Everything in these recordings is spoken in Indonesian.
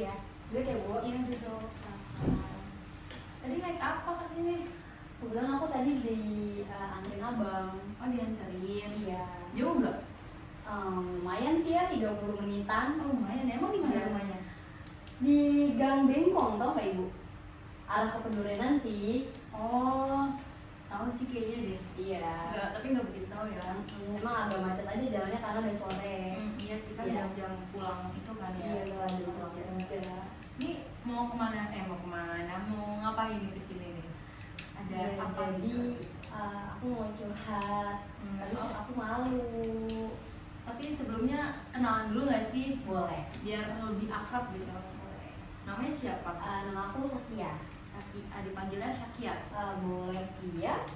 ya. Duduk ya Bu. Iya duduk. Tadi naik apa ke sini? Kebetulan aku tadi di anterin abang. Oh dianterin. Iya. Jauh nggak? Lumayan sih ya, 30 menitan. Oh lumayan. Emang di mana Iya. rumahnya? Di Gang Bengkong, tau gak Ibu? Arah ke Pendurenan sih. Oh tahu sih kayaknya deh. Iya. Nggak, tapi nggak begitu tahu ya. Memang agak macet aja jalannya karena udah sore. Iya sih kan Iya. jam pulang itu kan ya. Iya, lagi pulang kerja. Ini mau kemana? Mau kemana? Mau ngapain nih kesini nih? Ada Iya, apa? jadi gitu? aku mau curhat. Tapi Oh, aku malu. tapi sebelumnya kenalan dulu nggak sih? Boleh. Biar lebih akrab gitu. Boleh. Namanya siapa? Nama aku Sakia. Dipanggilnya Syakia. Boleh Kia.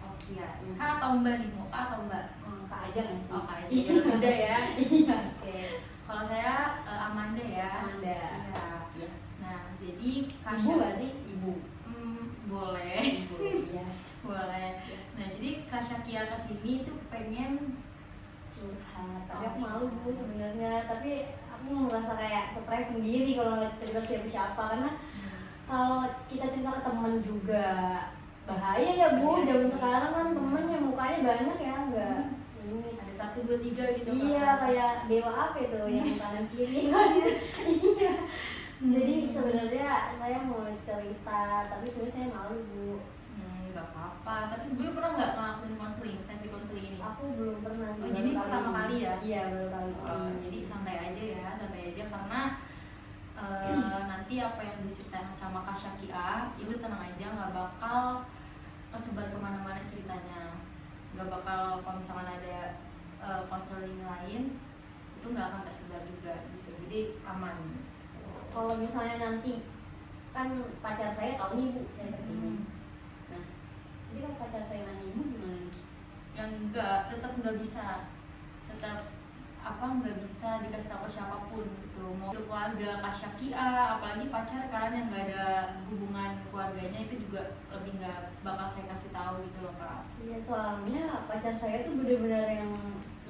Oh iya. Kak atau Mbak nih? Mau Kak atau Mbak? Kak aja nggak sih? Oh Kak aja. Biar muda ya. Iya. Oke. Kalau saya Amanda ya. Amanda. Iya. Iya. Nah jadi Kak Ibu nggak sih? Ibu. Boleh. Ibu. Iya. Boleh. Nah jadi Kak Syakia kesini tuh pengen Curhat. Tapi aku malu Bu sebenarnya. Tapi aku merasa kayak stres sendiri kalau cerita siapa-siapa karena kalau kita cerita ke temen juga bahaya ya Bu. Iya Zaman sih. sekarang kan temen yang mukanya banyak ya, enggak ini. ada 1, 2, 3 gitu. Iya, kan. kayak dewa apa itu yang kanan kiri kan. Iya. Jadi sebenarnya saya mau cerita, tapi sebenarnya saya malu Bu. Nggak apa-apa. Tapi sebelumnya pernah nggak ngelakuin konseling, sesi konseling ini? Aku belum pernah sih. Oh, jadi baru pertama ini. kali ya? Iya, baru kali Oh, ini. jadi santai aja ya, santai aja karena nanti apa yang diceritakan sama Kak Syakia itu tenang aja, nggak bakal kesebar kemana-mana ceritanya, nggak bakal kalau misalkan ada konseling lain itu nggak akan tersebar juga gitu, jadi aman. Kalau misalnya nanti kan pacar saya tahu nih Bu, saya kesini. Nah, jadi kalau pacar saya nanya Ibu gimana nih? Yang enggak, tetap nggak bisa, tetap nggak bisa dikasih tahu siapapun gitu. Mau itu keluarga Kak Syakia, apalagi pacar kan yang nggak ada hubungan keluarganya itu juga lebih nggak bakal saya kasih tahu gitu loh Kak. Iya, soalnya pacar saya tuh benar-benar yang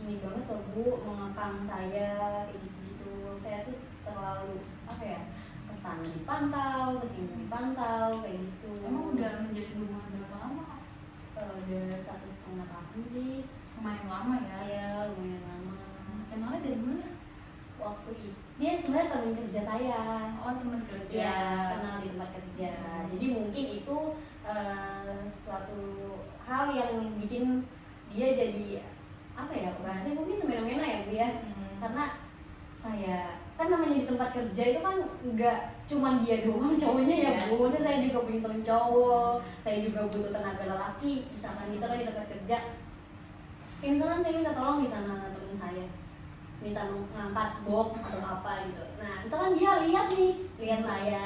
ini banget loh Bu, mengekang saya kayak gitu-gitu. Saya tuh terlalu apa ya, kesana dipantau, kesini dipantau kayak gitu. Emang udah menjalin hubungan berapa lama Kak? Udah 1,5 tahun sih. Lumayan lama ya. Iya, lumayan lama. Kenalnya dari mana? Waktu itu dia sebenarnya teman kerja saya. Oh teman kerja. Iya, kenal di tempat kerja. Jadi mungkin itu suatu hal yang bikin dia jadi apa ya, bahasanya mungkin semena-mena ya Bu ya. Karena saya kan namanya di tempat kerja itu kan nggak cuman dia doang cowoknya ya Bu. Maksudnya saya juga punya temen cowok, saya juga butuh tenaga lelaki misalkan gitu kan di tempat kerja. Kayak misalkan saya minta tolong di sana temen saya, minta ngangkat box atau apa gitu. Nah misalkan dia lihat saya,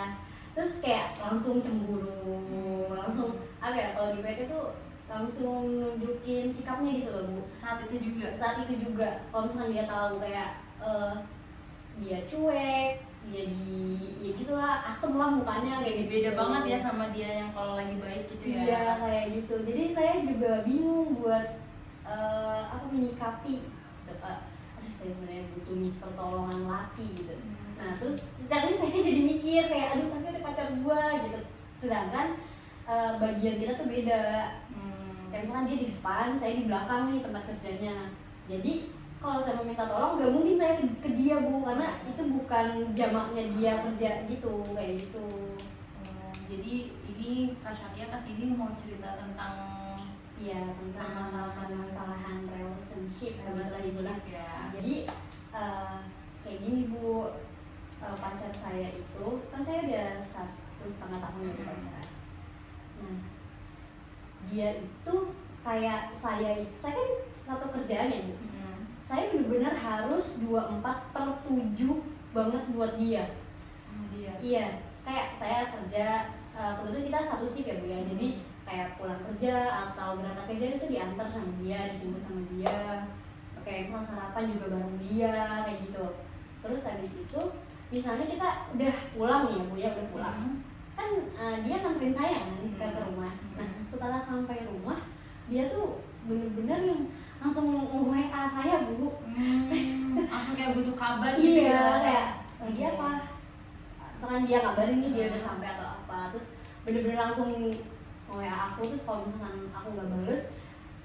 terus kayak langsung cemburu, langsung apa ya, kalau di PT tuh langsung nunjukin sikapnya gitu loh Bu. Saat itu juga. Kalau misalkan dia tahu kayak dia cuek, dia ya gitulah, asem lah mukanya kayak gitu. Beda banget ya sama dia yang kalau lagi baik gitu ya. Iya kayak gitu. Jadi saya juga bingung buat menyikapi gitu. Aduh saya sebenarnya butuh nih pertolongan laki gitu. Nah terus tapi saya jadi mikir kayak aduh tapi ada pacar gua gitu. Sedangkan bagian kita tuh beda. Kayak misalkan dia di depan, saya di belakang nih tempat kerjanya. Jadi kalau saya meminta tolong gak mungkin saya ke dia Bu, karena itu bukan jamaknya dia kerja gitu, kayak gitu. Jadi ini Kak Syakia kesini mau cerita tentang tentang masalah-masalahan relationship ya. Jadi kayak gini Bu, pacar saya itu kan saya udah 1,5 tahun ya pacaran. Nah dia itu kayak saya kan satu kerjaan ya Bu. Saya benar-benar harus 24/7 banget buat dia. Iya, kayak saya kerja, kebetulan kita satu shift ya Bu ya. Jadi kayak pulang kerja atau berangkat kerja itu diantar sama dia, dijemput sama dia. Kayak misal sarapan juga bareng dia, kayak gitu. Terus habis itu, misalnya kita udah pulang nih ya Bu ya, udah pulang. Kan dia nganterin saya kan ke rumah. Nah setelah sampai rumah, dia tuh bener-bener yang langsung nge-WA saya, Bu. Langsung kayak butuh kabar gitu Iya, ya. kayak lagi apa? dia ngabarin nih dia udah sampai atau apa, terus bener-bener langsung WA aku, terus kalau misalkan aku nggak bales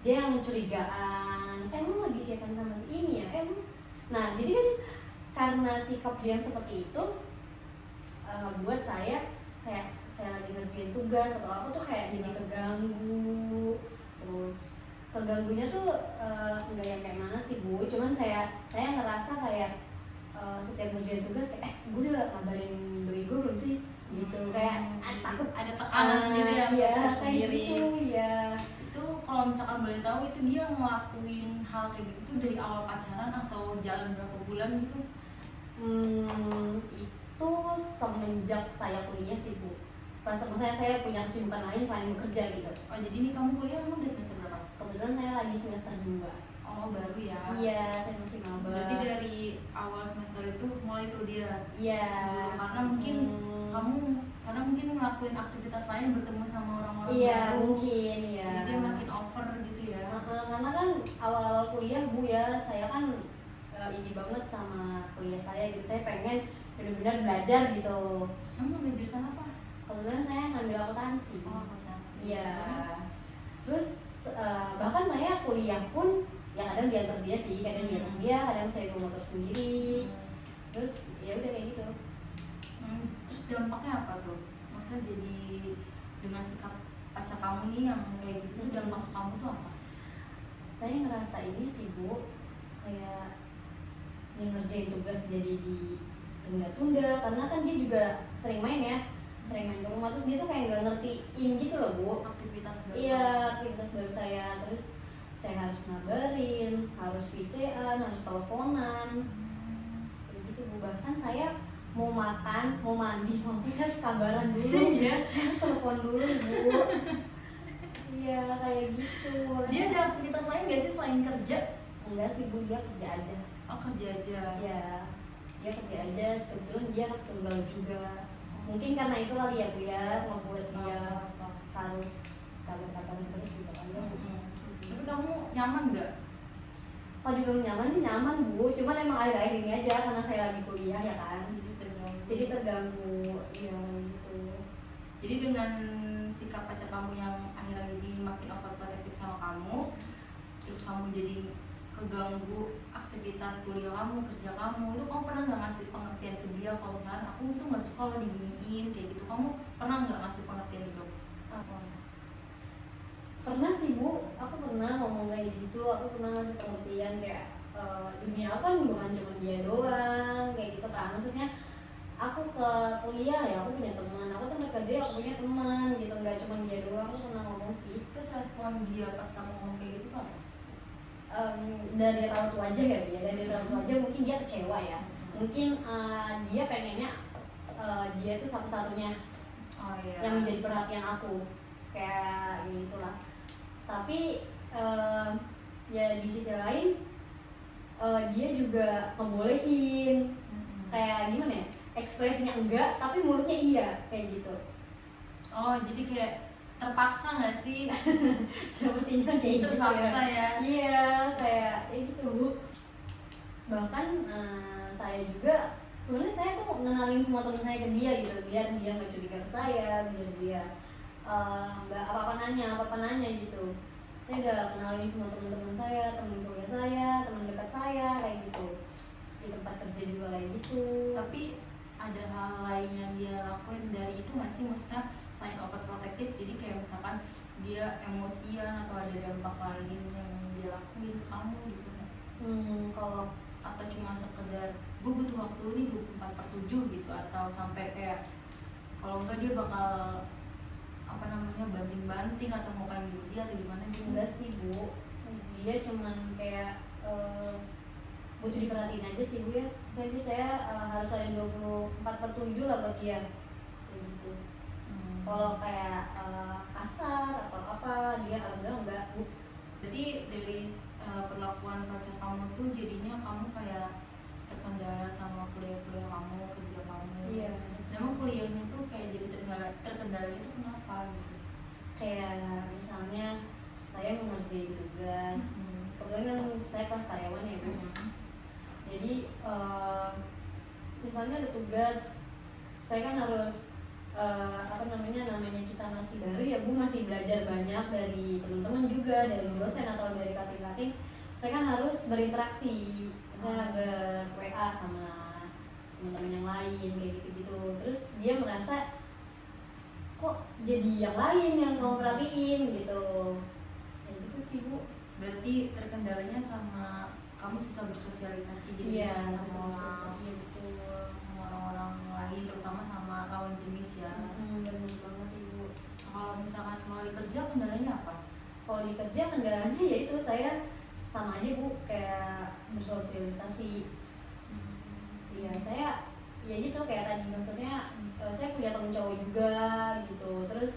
dia yang curigaan, lu lagi chatan sama si ini ya, lu. Nah jadi kan karena sikap dia yang seperti itu ngebuat saya kayak saya lagi ngerjain tugas atau apa tuh kayak jadi keganggu. Terus keganggunya tuh enggak yang kayak mana sih Bu, cuman saya ngerasa kayak setiap ngerjain tugas kayak gue udah ngabarin doi gue belum sih gitu, kayak takut ada tekanan sendiri ya, iya pressure kayak sendiri. gitu ya. Itu kalau misalkan boleh tahu itu dia ngelakuin hal kayak gitu tuh dari awal pacaran atau jalan berapa bulan gitu? Itu semenjak saya kuliah sih Bu, pas saya punya kesibukan lain selain bekerja gitu. Oh jadi ini kamu kuliah kamu udah semester berapa? Kebetulan saya lagi semester 2. Oh baru ya? Iya, saya masih maba. Berarti dari awal semester itu mulai tuh dia? Iya. Karena mungkin karena mungkin ngelakuin aktivitas lain, bertemu sama orang-orang iya, baru. mungkin ya. Jadi dia makin over gitu ya? Karena kan awal-awal kuliah Bu ya, saya kan ini banget sama kuliah saya gitu. Saya pengen benar-benar belajar gitu. Kamu ngambil jurusan apa? Kebetulan saya ngambil akuntansi. Oh akuntansi. Iya. Terus bahkan saya kuliah pun ya kadang diantar dia sih, kadang diantar dia, kadang saya bawa motor sendiri. Terus ya udah kayak gitu. Terus dampaknya apa tuh? Maksudnya jadi dengan sikap pacar kamu nih yang kayak gitu, dampak ke kamu tuh apa? Saya ngerasa ini sih Bu, kayak ngerjain tugas jadi ditunda-tunda, karena kan dia juga sering main ya, sering main ke rumah, terus dia tuh kayak nggak ngertiin gitu loh Bu, Aktivitas baru? iya, aktivitas baru saya. Terus saya harus ngabarin, harus VC-an, harus teleponan, kayak gitu Bu. Bahkan saya mau makan, mau mandi, saya harus kabaran dulu ya, saya harus telepon dulu Bu. Iya kayak gitu. Dia ada aktivitas lain gak sih selain kerja? Enggak sih Bu, dia kerja aja. Oh kerja aja? Ya, dia kerja aja, kebetulan dia anak tunggal juga. Mungkin karena itu kali ya Bu ya, membuat dia harus kabar-kabarin terus gitu kan ya. Tapi kamu nyaman gak? Kalau dibilang nyaman sih nyaman Bu, cuman emang akhir-akhir ini aja karena saya lagi kuliah ya kan. Jadi terganggu, iya gitu. Jadi dengan sikap pacar kamu yang akhir-akhir ini makin overprotective sama kamu, terus kamu jadi keganggu aktivitas kuliah kamu, kerja kamu, itu kamu pernah nggak ngasih pengertian ke dia kalau misalnya aku itu nggak suka lo diginiin kayak gitu, kamu pernah nggak ngasih pengertian itu? Pernah sih Bu, aku pernah ngomong kayak gitu, aku pernah ngasih pengertian kayak dunia kan bukan cuma dia doang, kayak gitu kan. Maksudnya aku ke kuliah ya aku punya teman, aku tempat kerja ya aku punya teman gitu, nggak cuma dia doang. Aku pernah ngomong sih. Terus respon dia pas kamu ngomong kayak gitu tuh apa? Dari raut wajah ya dia, dari raut wajah mungkin dia kecewa ya, mungkin dia pengennya dia itu satu-satunya yang menjadi perhatian aku kayak gitulah. Tapi ya di sisi lain dia juga ngebolehin, kayak gimana ya, ekspresinya enggak tapi mulutnya iya kayak gitu. Oh jadi kayak terpaksa nggak sih? Sepertinya kayak gitu terpaksa ya? Iya kayak gitu Bu. Bahkan saya juga sebenarnya saya tuh nenangin semua teman saya ke dia gitu, biar dia nggak curiga ke saya, biar dia nggak apa-apa nanya gitu. Saya udah kenalin semua teman-teman saya, teman kuliah saya, teman dekat saya kayak gitu, di tempat kerja juga kayak gitu. Tapi ada hal lain yang dia lakuin dari itu nggak sih, maksudnya selain overprotective, jadi kayak misalkan dia emosian atau ada dampak lain yang dia lakuin ke kamu gitu? Kalau atau cuma sekedar gue butuh waktu lu nih 24/7 gitu, atau sampai kayak kalau enggak dia bakal apa namanya banting-banting atau mau kayak gitu dia atau gimana gitu? enggak sih Bu, dia cuman kayak butuh diperhatiin aja sih Bu ya. Jadi saya harus ada 24/7 lah buat dia kayak gitu. Kalau kayak kasar atau apa dia enggak Bu. Jadi dari perlakuan pacar kamu tuh jadinya kamu kayak terkendala sama kuliah-kuliah kamu, kerja kamu. Iya. Memang kuliahnya tuh kayak jadi terkendala itu kenapa gitu? Kayak misalnya saya mengerjain tugas, kebetulan kan saya kelas karyawan ya Bu. Jadi misalnya ada tugas, saya kan harus apa namanya kita masih baru ya Bu, masih belajar banyak dari teman-teman juga, dari dosen atau dari kating-kating. Saya kan harus berinteraksi, saya ber-WA sama teman-teman yang lain kayak gitu-gitu. Terus dia merasa kok jadi yang lain yang mau perhatiin gitu. Kayak gitu sih Bu. Berarti terkendalanya sama kamu susah bersosialisasi gitu Iya, sama susah-susah. Iya betul. sama orang-orang lain, terutama sama lawan jenis ya. Benar banget Ibu. Kalau misalkan mau kerja kendalanya apa? Kalau di kerja kendalanya ya itu saya sama aja Bu, kayak bersosialisasi. Iya, saya ya gitu kayak tadi, maksudnya saya punya temen cowok juga gitu. Terus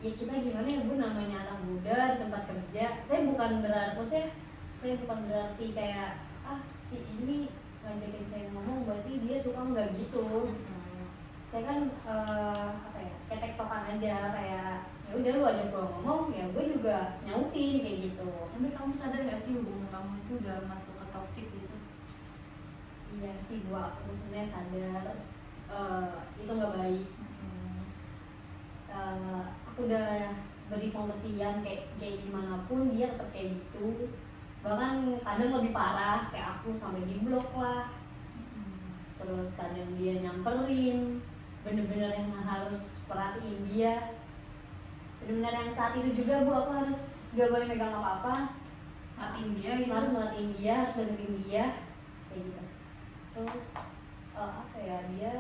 ya kita gimana ya Bu, namanya anak muda di tempat kerja. Saya bukan berarti, maksudnya saya bukan berarti kayak si ini ngajakin saya ngomong berarti dia suka, nggak gitu. Saya kan apa ya, kayak tektokan aja, kayak ya udah lu ajak gua ngomong ya gue juga nyautin kayak gitu. Tapi kamu sadar gak sih hubungan kamu itu udah masuk ke toxic gitu? Iya sih Bu, aku sebenarnya sadar itu nggak baik. Aku udah beri pengertian kayak gimana pun dia tetap kayak gitu, bahkan kadang lebih parah, kayak aku sampai diblok lah. Terus kadang dia nyamperin, bener-bener yang harus perhatiin dia, bener-bener yang saat itu juga Bu aku harus gak boleh megang apa-apa, Matiin dia gitu? harus merhatiin dia, harus dengerin dia kayak gitu. Terus apa ya, dia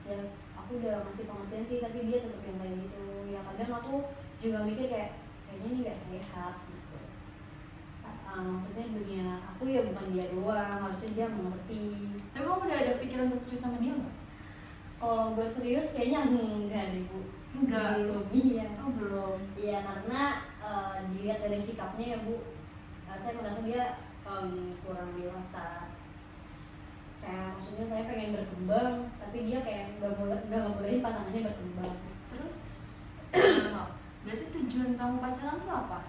ya aku udah masih pengertian sih, tapi dia tetap yang kayak gitu. Ya kadang aku juga mikir kayaknya ini gak sehat gitu. Maksudnya dunia aku ya bukan dia doang, harusnya dia mengerti. Tapi kamu udah ada pikiran buat serius sama dia nggak? Kalau buat serius kayaknya enggak deh Bu. Enggak. Belum. Iya. Oh belum. Iya, karena dilihat dari sikapnya ya Bu, saya merasa dia kurang dewasa. Kayak maksudnya saya pengen berkembang, tapi dia kayak nggak ngebolehin pasangannya berkembang. Terus berarti tujuan kamu pacaran tuh apa?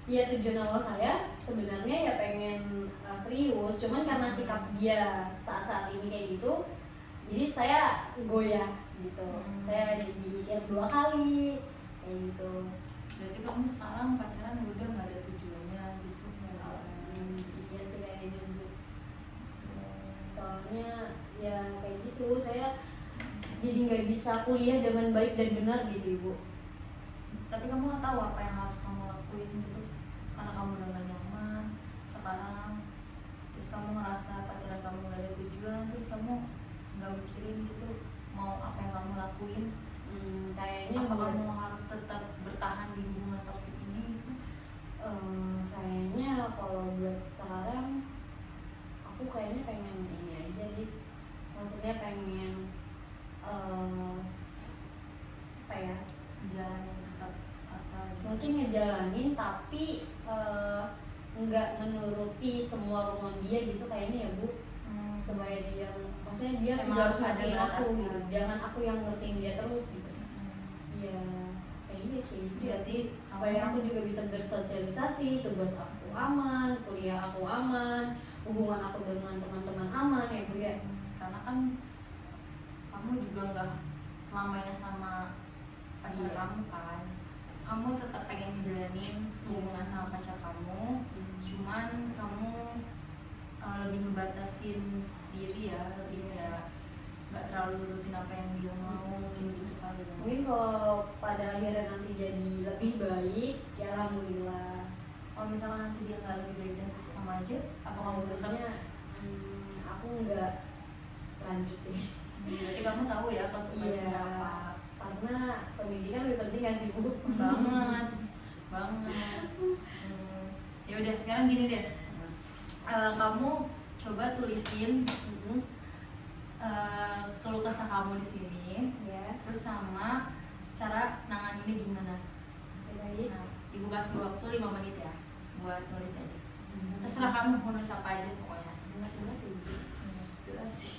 Ya tujuan awal saya sebenarnya ya pengen serius, cuman karena sikap dia saat ini kayak gitu, jadi saya goyah gitu. Saya jadi mikir 2 kali kayak gitu. Berarti kamu sekarang pacaran udah nggak ada tujuannya gitu? Iya sih kayaknya Bu. Soalnya ya kayak gitu, saya jadi nggak bisa kuliah dengan baik dan benar gitu Ibu. Tapi kamu nggak tahu apa yang harus kamu lakuin gitu, karena kamu udah gak nyaman sekarang. Terus kamu ngerasa pacaran kamu gak ada tujuan, terus kamu nggak mikirin gitu mau apa yang kamu lakuin. Kayaknya apa kamu harus tetap bertahan di hubungan toksik ini gitu? Kayaknya kalau buat sekarang aku kayaknya pengen ini aja deh, maksudnya pengen apa ya, Jalanin tetap apa gitu. mungkin ngejalanin tapi nggak menuruti semua kemauan dia gitu kayaknya ya Bu. Supaya dia, maksudnya dia Emang juga harus harus ada ngertiin aku batasnya. gitu, jangan aku yang ngertiin dia terus gitu. Iya, kayaknya kayak gitu. Berarti Supaya aku juga bisa bersosialisasi, tugas aku aman, kuliah aku aman, hubungan aku dengan teman-teman aman ya Bu ya. karena kan kamu juga nggak selamanya sama pacar Iya. kamu kan. Kamu tetap pengen jalanin hubungan sama pacar kamu, cuman kamu lebih membatasin diri ya, lebih nggak terlalu nurutin apa yang dia mau mungkin gitu kali ya. Mungkin kalau pada akhirnya nanti jadi lebih baik ya alhamdulillah. Kalau misalkan nanti dia nggak lebih baik dan tetap sama aja, apa kamu tetap? Maksudnya aku nggak lanjut deh. Berarti kamu tahu ya konsekuensinya Iya, apa. karena pendidikan lebih penting gak sih Bu? Banget banget. Ya udah, sekarang gini deh, kamu coba tulisin keluh kesah kamu di sini, Ya. terus sama cara nanganinnya gimana. Baik. Nah, ibu kasih waktu 5 menit ya buat nulis aja. Terserah kamu mau nulis apa aja pokoknya. Enak-enak Ibu. Durasi.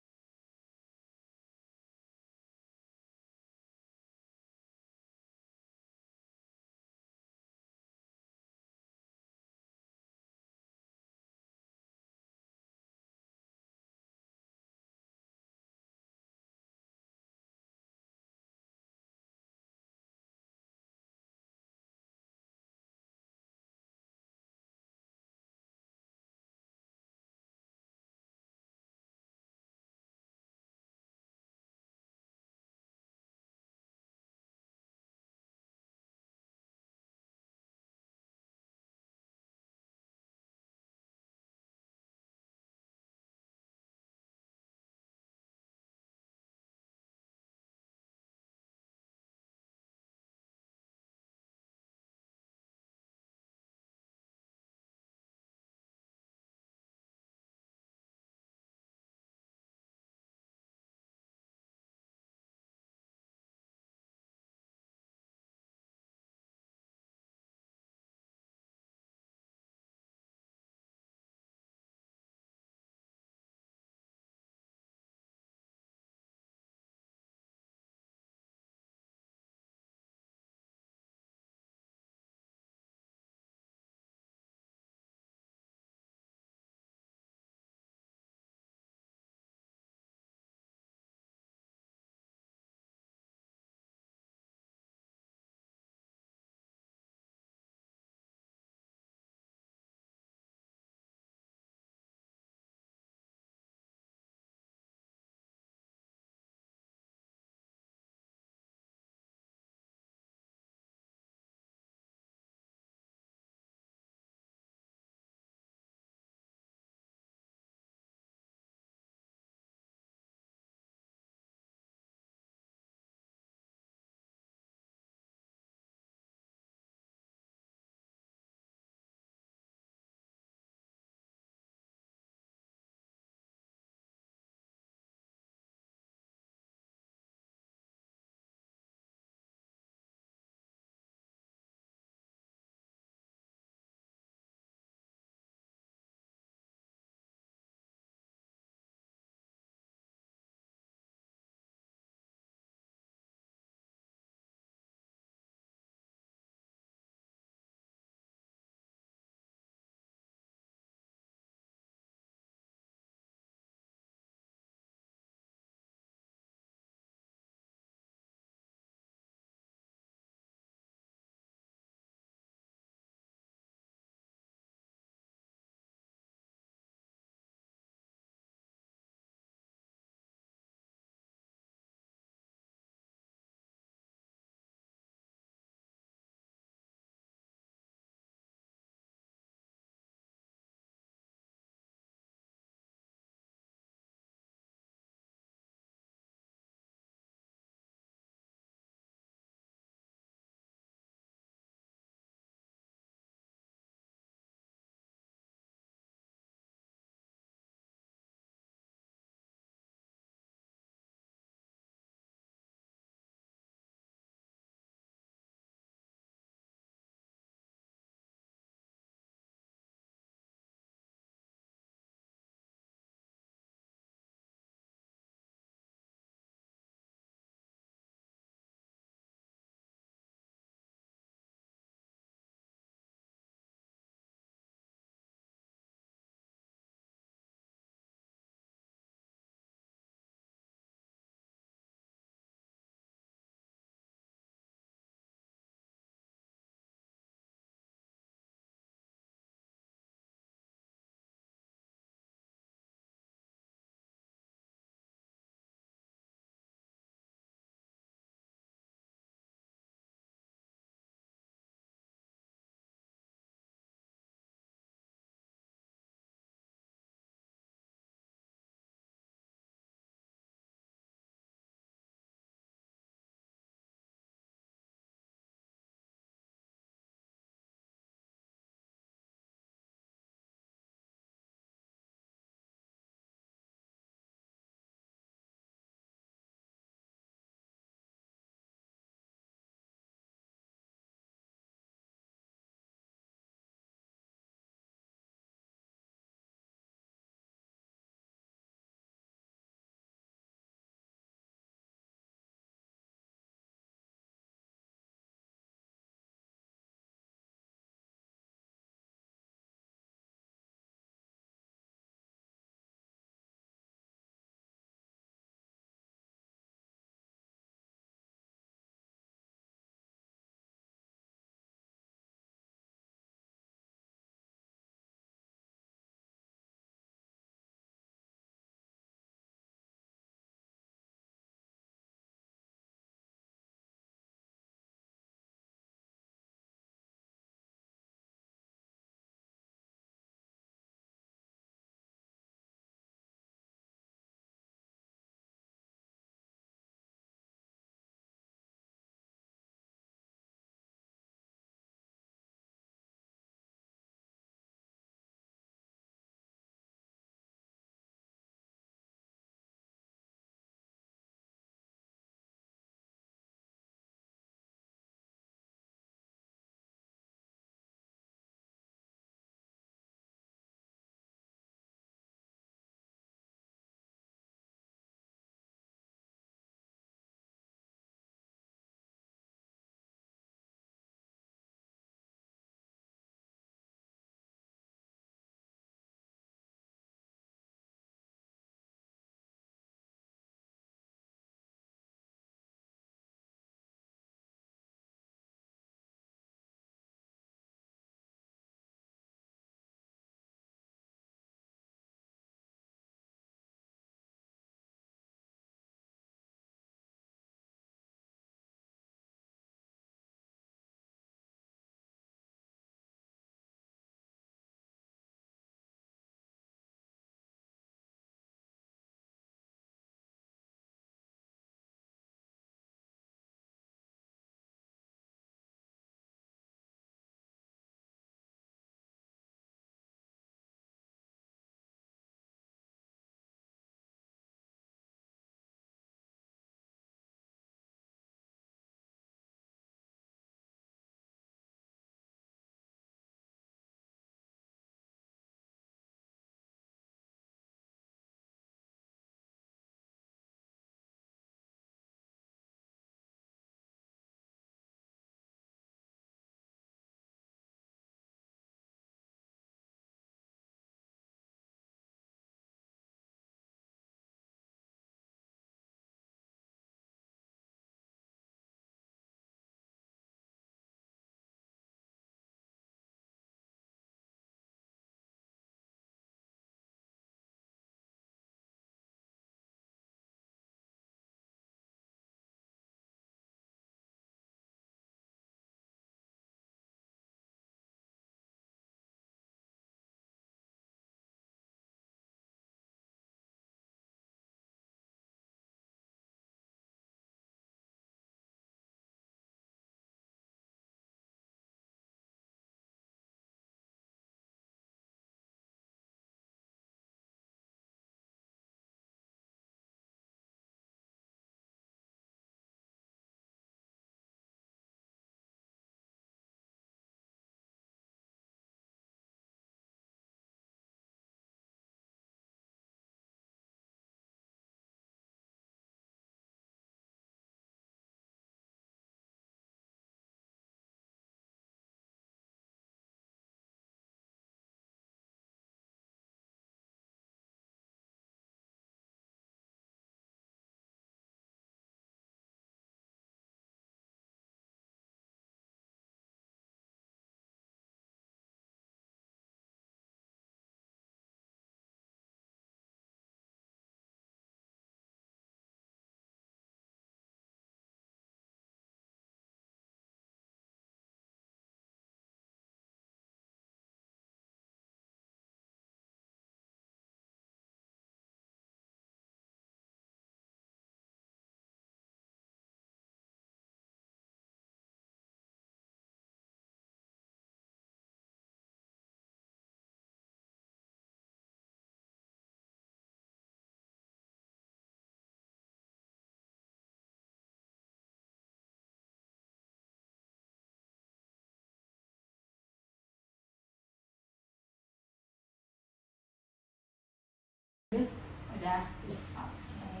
Udah. Iya. Oke.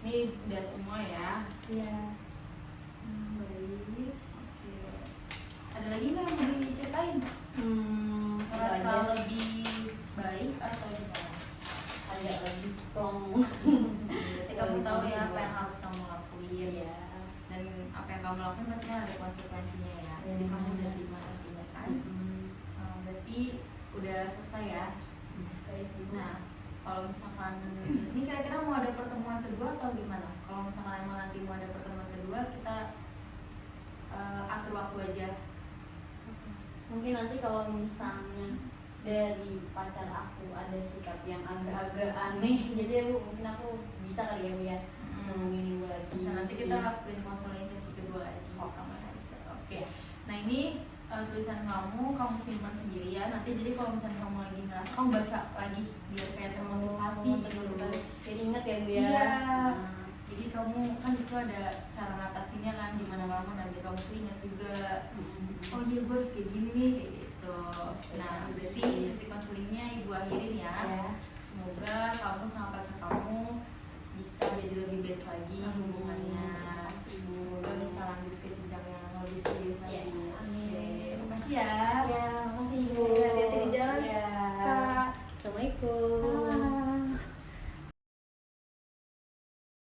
Ini udah semua ya. Iya. Baik. Oke. Ada lagi nggak yang mau diceritain? Itu Merasa aja. lebih baik atau gimana? Agak lebih plong. Berarti kamu tahu ya apa yang harus kamu lakuin. Iya. Dan apa yang kamu lakuin pasti kan ada konsekuensinya ya. Jadi Iya. kamu udah terima nantinya kan. Berarti udah selesai ya. Baik, Ibu. Nah, kalau misalkan ini kira-kira mau ada pertemuan kedua atau gimana? Kalau misalkan emang nanti mau ada pertemuan kedua, kita atur waktu aja. Mungkin nanti kalau misalnya dari pacar aku ada sikap yang agak-agak aneh gitu ya Bu, mungkin aku bisa kali ya Bu ya ngomongin Ibu lagi. Bisa nanti kita Iya. lakuin konseling sesi kedua lagi. Oh. Kamu aja. Oke. Nah ini tulisan kamu simpan sendiri ya. Nanti jadi kalau misalnya kamu lagi ngerasa, kamu baca lagi biar kayak termotivasi gitu. Jadi ingat ya Bu ya. Iya. Nah, Jadi kamu kan disitu ada cara ngatasinnya kan, gimana kamu nanti kamu tuh ingat juga. Oh iya gue harus kayak gini nih kayak gitu. Nah berarti sesi konselingnya ibu akhirin ya. ya. Semoga kamu sama pacar kamu bisa jadi lebih baik lagi hubungannya. Semoga bisa lanjut ke jenjang yang lebih serius Ya, lagi. amin. Oke, makasih ya. Ya, makasih Ibu. Hati-hati di jalan, Ya. Kak. Assalamualaikum.